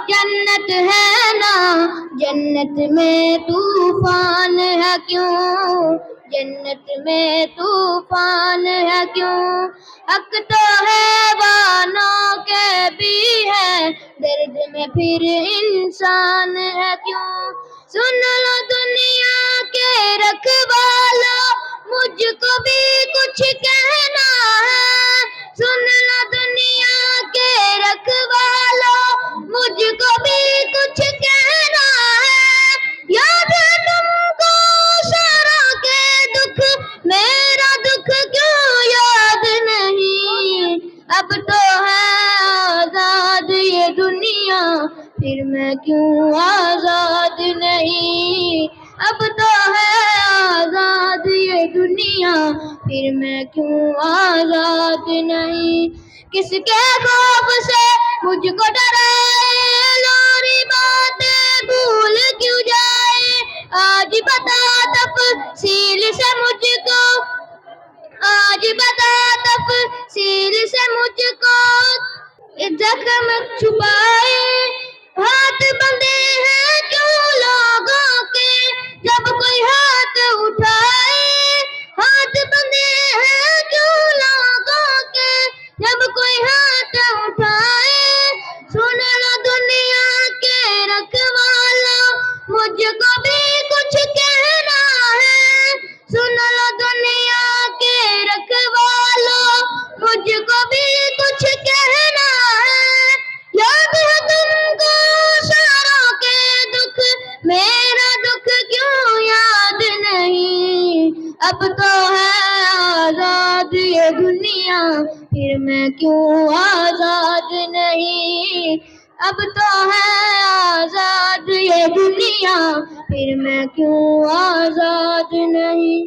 जन्नत है ना, जन्नत में तूफान है क्यों, जन्नत में तूफान है क्यों। हक तो है वानों के भी है, दर्द में फिर इंसान है क्यों। सुन लो दुनिया के रखवालो, मुझको भी कुछ कहना है। सुन लो दुनिया के रखवालो, मुझको भी कुछ कहना है। याद है तुमको शहरों के दुख, मेरा दुख क्यों याद नहीं। अब तो है आजाद ये दुनिया, फिर मैं क्यों आजाद नहीं। अब तो है आजाद ये दुनिया, फिर मैं क्यों आजाद नहीं। किसके खौफ से मुझको डराए, लोरी बातें भूल क्यों जाए। आज बता तफसील से मुझको, आज बता तफसील से मुझको। ये जख्म छुपाए हाथ बंधे हैं क्यों लोगों के, जब कोई हाथ उठाए। हाथ बंधे हैं क्यों लोगों के, जब कोई हाथ उठाए। सुन लो दुनिया के रखवालो, मुझको भी कुछ कहना है। सुन लो दुनिया के रखवालो, मुझको भी कुछ कहना है। याद है तुमको शहरों के दुख, मेरा दुख क्यों याद नहीं। अब तो है आजाद ये दुनिया, फिर मैं क्यों आजाद नहीं। अब तो है आजाद ये दुनिया, फिर मैं क्यों आजाद नहीं।